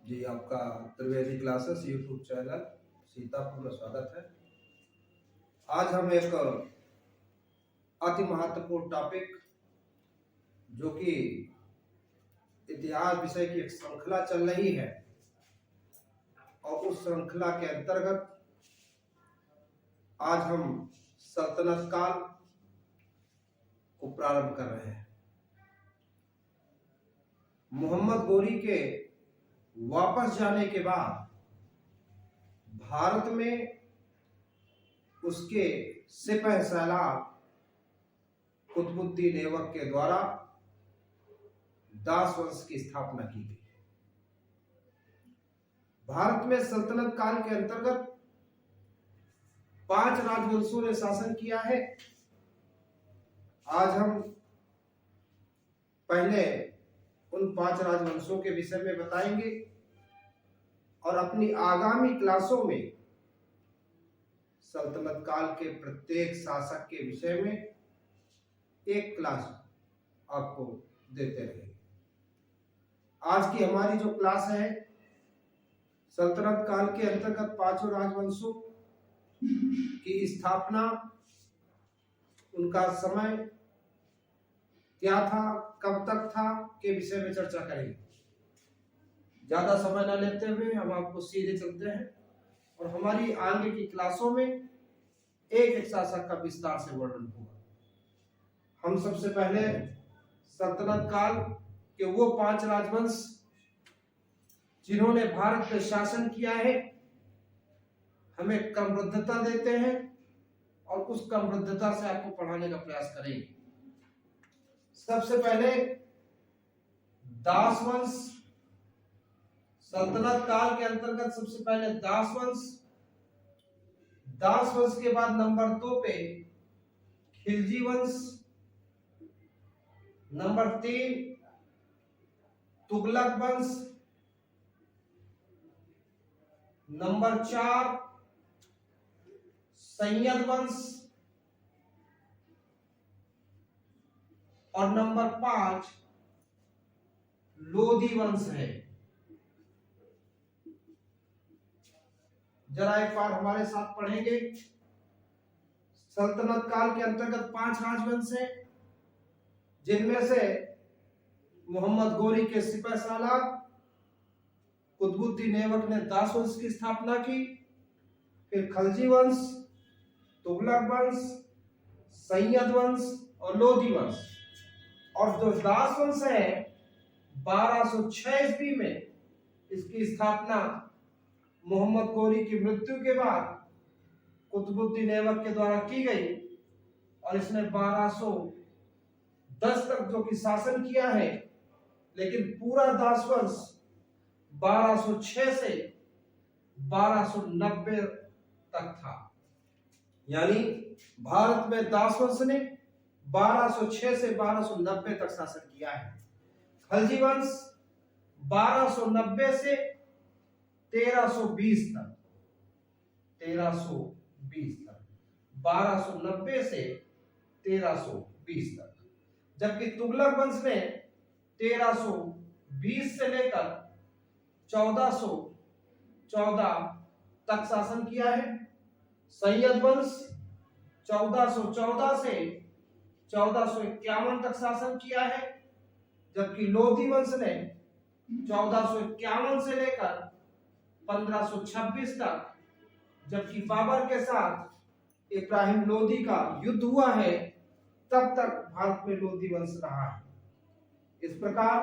जी, आपका Trivedi classes YouTube channel Sitapur में स्वागत है। आज हम एक अति महत्वपूर्ण टॉपिक जो कि इतिहास विषय की एक श्रृंखला चल रही है और उस श्रृंखला के अंतर्गत आज हम सल्तनत काल को प्रारंभ कर रहे हैं। मोहम्मद गोरी के वापस जाने के बाद भारत में उसके सिपहसालार कुतुबुद्दीन ऐबक के द्वारा दास वंश की स्थापना की गई। भारत में सल्तनत काल के अंतर्गत 5 राजवंशों ने शासन किया है। आज हम पहले उन 5 राजवंशों के विषय में बताएंगे और अपनी आगामी क्लासों में सल्तनत काल के प्रत्येक शासक के विषय में एक क्लास आपको देते रहेंगे। आज की हमारी जो क्लास है सल्तनत काल के अंतर्गत 5 राजवंशों की स्थापना, उनका समय क्या था, कब तक था के विषय में चर्चा करेंगे। ज्यादा समय न लेते हुए हम आपको सीधे चलते हैं और हमारी आगे की क्लासों में एक शासक का विस्तार से वर्णन होगा। हम सबसे पहले सल्तनत काल के वो 5 राजवंश जिन्होंने भारत पे शासन किया है हमें क्रमबद्धता देते हैं और उस क्रमबद्धता से आपको पढ़ाने का प्रयास करेंगे। सबसे पहले दास वंश। सल्तनत काल के अंतर्गत सबसे पहले दास वंश। दास वंश के बाद नंबर 2 पे खिलजी वंश। नंबर 3 तुगलक वंश। नंबर 4 सैयद वंश और नंबर 5 लोधी वंश है। जरा एक बार हमारे साथ पढ़ेंगे। सल्तनत काल के अंतर्गत 5 राजवंश हैं जिनमें से मोहम्मद गोरी के सिपहसालार कुतुबुद्दीन ऐबक ने दास वंश की स्थापना की। फिर खलजी वंश, तुगलक वंश, सैयद वंश और लोधी वंश। और जो दास वंश है 1206 ईस्वी में इसकी स्थापना मोहम्मद गोरी की मृत्यु के बाद कुतुबुद्दीन ऐबक के द्वारा की गई और इसने 1210 तक जो कि शासन किया है, लेकिन पूरा दास वंश 1206 से 1290 तक था। यानी भारत में दास वंश ने 1206 से 1290 तक शासन किया है। खलजी वंश 1290 से 1320 तक 1290 से 1320 तक, जबकि तुगलक वंश ने 1320 से लेकर 1414 तक शासन किया है। सैयद वंश 1414 से 1451 तक शासन किया है, जबकि लोधी वंश ने 1451 से लेकर 1526 तक, जबकि बाबर के साथ इब्राहिम लोधी का युद्ध हुआ है तब तक भारत में लोधी वंश रहा है। इस प्रकार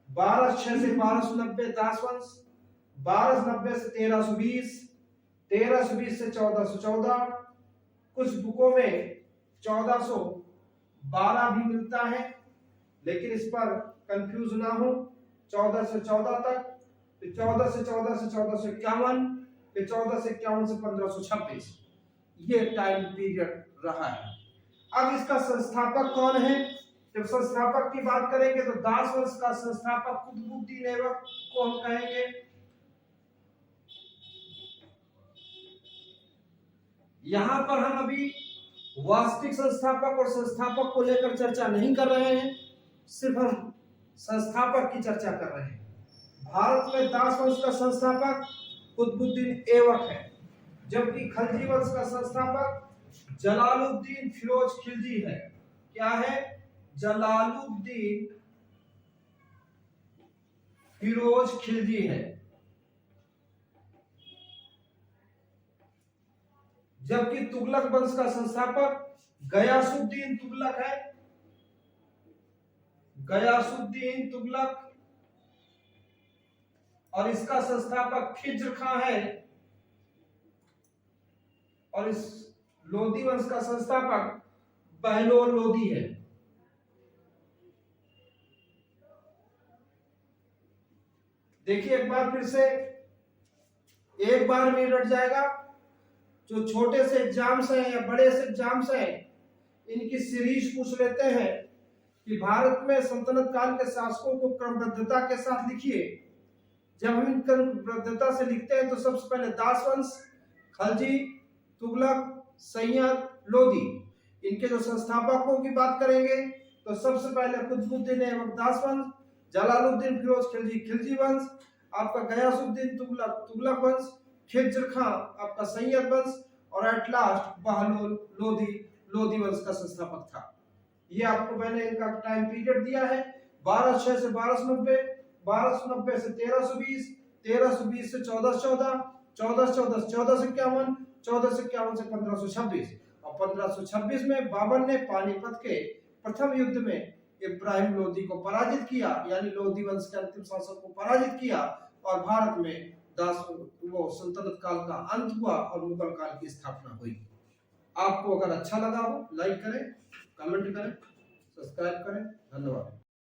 1206 से 1290 दास वंश, 1290 से 1320, 1320 से 1414, कुछ बुकों में 1412 भी मिलता है, लेकिन इस पर कंफ्यूज ना हो। 14 से 14 तक, फिर 14 से 1451, फिर 14 से 51 से 1526 ये टाइम पीरियड रहा है। अब इसका संस्थापक कौन है? जब संस्थापक की बात करेंगे तो दास वंश का संस्थापक कुतुबुद्दीन ऐबक को हम कहेंगे। यहां पर हम अभी वास्तविक संस्थापक और संस्थापक को लेकर चर्चा नहीं कर रहे हैं, सिर्फ हम संस्थापक की चर्चा कर रहे हैं। भारत में दास वंश का संस्थापक कुतुबुद्दीन ऐबक है, जबकि खलजी वंश का संस्थापक जलालुद्दीन फिरोज खिलजी है। क्या है? जलालुद्दीन फिरोज खिलजी है। जबकि तुगलक वंश का संस्थापक गयासुद्दीन तुगलक है। गयासुद्दीन तुगलक। और इसका संस्थापक खिज्र खां है। और इस लोदी वंश का संस्थापक बहलोल लोदी है। देखिए एक बार फिर से, एक बार में रट जाएगा। जो छोटे से एग्जाम्स हैं या बड़े से एग्जाम्स हैं, इनकी सीरीज पूछ लेते हैं कि भारत में सल्तनत काल के शासकों को क्रमबद्धता के साथ लिखिए। जब हम इन क्रमबद्धता से लिखते हैं तो सबसे पहले दास वंश, खलजी, तुगलक, सैयद, लोदी, इनके जो संस्थापकों की बात करेंगे तो सबसे पहले कुतुबुद्दीन ऐबक दास वंश, जलालुद्दीन फिरोज खिलजी खिलजी वंश, आपका गयासुद्दीन तुगलक तुगलक वंश, खिज्र खां आपका सैयद वंश, और एट लास्ट बहलोल लोदी लोदी वंश का संस्थापक था। ये आपको मैंने इनका टाइम पीरियड दिया है 1206 से 1290, 1290 से 1320, 1320 से 1414, 1414 से 1451, 1451 से 1526, और 1526 में बाबर ने पानीपत के प्रथम युद्ध में इब्राहिम लोदी को पराजित किया, यानी लोदी वंश के अंतिम शासक को पराजित किया, और भारत में वो सल्तनत काल का अंत हुआ और मुगल काल की स्थापना हुई। आपको अगर अच्छा लगा हो लाइक करें, कमेंट करें, सब्सक्राइब करें। धन्यवाद।